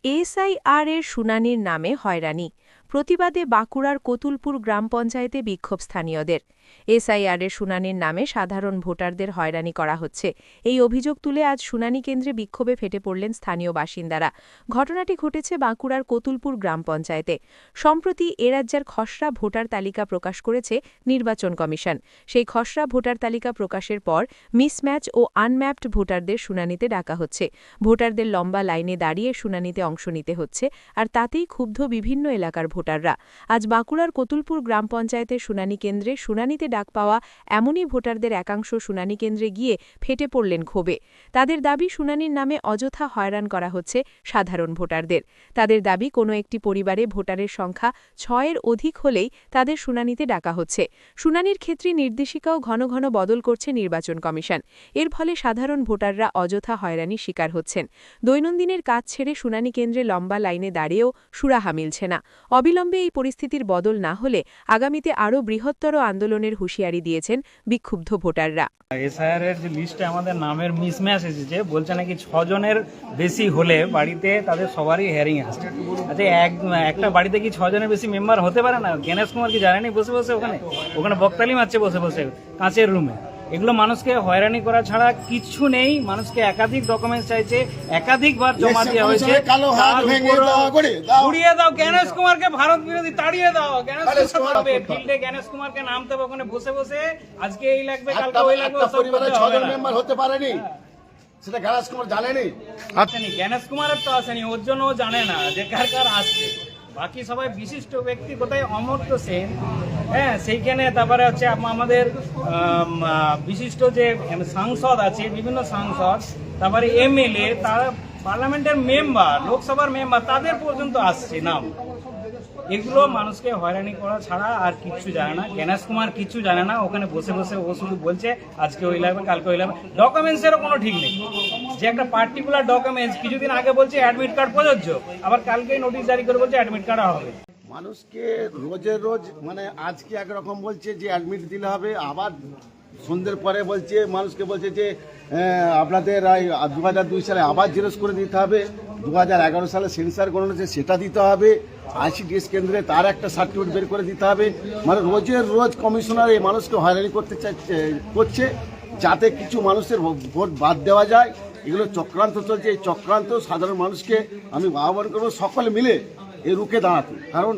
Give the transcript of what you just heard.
SIR এর শুনানির নামে হয়রানি, প্রতিবাদে বাঁকুড়ার কতুলপুর গ্রাম পঞ্চায়েতে বিক্ষোভ স্থানীয়দের। এসআইআর এর শুনানির নামে সাধারণ ভোটারদের হয়রানি করা হচ্ছে, এই অভিযোগ তুলে আজ শুনানি কেন্দ্রে বিক্ষোভে ফেটে পড়লেন স্থানীয় বাসিন্দারা। ঘটনাটি ঘটেছে বাঁকুড়ার কতুলপুর গ্রাম পঞ্চায়েতে। সম্প্রতি এ রাজ্যের খসড়া ভোটার তালিকা প্রকাশ করেছে নির্বাচন কমিশন। সেই খসড়া ভোটার তালিকা প্রকাশের পর মিসম্যাচ ও আনম্যাপড ভোটারদের শুনানিতে ডাকা হচ্ছে। ভোটারদের লম্বা লাইনে দাঁড়িয়ে শুনানিতে অংশ নিতে হচ্ছে, আর তাতেই ক্ষুব্ধ বিভিন্ন এলাকার ভোটাররা। আজ বাঁকুড়ার কতুলপুর গ্রাম পঞ্চায়েতের শুনানি কেন্দ্রে শুনানিতে ডাক পাওয়া এমনই ভোটারদের একাংশ শুনানি কেন্দ্রে গিয়ে ফেটে পড়লেন ক্ষোভে। তাদের দাবি, শুনানির নামে অযথা হয়রান করা হচ্ছে সাধারণ ভোটারদের। তাদের দাবি, কোনো একটি পরিবারে ভোটারের সংখ্যা 6-এর অধিক হলেই তাদের শুনানিতে ডাকা হচ্ছে। শুনানির ক্ষেত্রে নির্দেশিকাও ঘন ঘন বদল করছে নির্বাচন কমিশন। এর ফলে সাধারণ ভোটাররা অযথা হয়রানির শিকার হচ্ছেন। দৈনন্দিনের কাজ ছেড়ে শুনানি কেন্দ্রে লম্বা লাইনে দাঁড়িয়েও সুরাহা মিলছে না। অবিলম্বে এই পরিস্থিতির বদল না হলে আগামীতে আরও বৃহত্তর আন্দোলনের হুঁশিয়ারি দিয়েছেন বিক্ষুব্ধ ভোটাররা। এসআইআর এর যে লিস্টে আমাদের নামের মিসম্যাচ এসেছে, বলছে নাকি 6 জনের বেশি হলে বাড়িতে তাদের সবারই হিয়ারিং আসছে। আচ্ছা, একটা বাড়িতে কি 6 জনের বেশি মেম্বার হতে পারে না? গণেশ কুমার কি জানেনি বসে বসে ওখানে বকতালি মারছে বসে বসে কাঁচের রুমে। এগুলো মানুষকে হয়রানি করা ছাড়া কিচ্ছু নেই। মানুষকে একাধিক ডকুমেন্টস চাইছে, একাধিকবার জমা দেওয়া হয়েছে। উড়িয়ে দাও গণেশ কুমারকে, ভারত বিরোধী, তাড়িয়ে দাও গণেশ কুমার। ফিল্ডে গণেশ কুমারকে নামতে হবে, ওখানে বসে বসে আজকে এই লাগবে কালকে ওই লাগবে। মেম্বার হতে পারেনি, সেটা গণেশ কুমার জানেনি। গণেশ কুমারের তো আসেনি, ওর জন্য ও জানে না যে কার কার আসছে। বাকি সবাই বিশিষ্ট ব্যক্তি, কোথায় অমর্ত্য সেন, হ্যাঁ সেইখানে, তারপরে হচ্ছে আমাদের বিশিষ্ট যে সাংসদ আছে, বিভিন্ন সাংসদ, তারপরে এমএলএ, তারা পার্লামেন্টের মেম্বার, লোকসভার মেম্বার, তাদের পর্যন্ত আসছে নাম। এগুলো মানুষকে হয়রানি করা ছাড়া আর কিচ্ছু জানে না। গণেশ কুমার কিচ্ছু জানে না। ওখানে বসে বসে ও শুধু বলছে আজকে ওই লাগবে কালকে ওই লাগবে। ডকুমেন্টসেরও কোনো ঠিক নেই, যে একটা পার্টিকুলার ডকুমেন্টস কিছুদিন আগে বলছে অ্যাডমিট কার্ড প্রযোজ্য, আবার কালকেই নোটিশ জারি করে বলছে অ্যাডমিট কার্ড হবে। মানুষকে রোজের রোজ আজকে একরকম বলছে যে অ্যাডমিট দিলে হবে, আবার সন্ধ্যের পরে বলছে মানুষকে বলছে যে আপনাদের 2002 সালে আবার জেরক্স করে দিতে হবে, 2011 সালে সেন্সার গণনা আছে সেটা দিতে হবে, আইসিডিএস কেন্দ্রে তার একটা সার্টিফিকেট বের করে দিতে হবে। মানে রোজের রোজ কমিশনার এই মানুষকে হয়রানি করছে যাতে কিছু মানুষের ভোট বাদ দেওয়া যায়। এগুলো চক্রান্ত চলছে। এই চক্রান্ত সাধারণ মানুষকে আমি আহ্বান করবো সকলে মিলে এ রুখে দাঁড়াতে। কারণ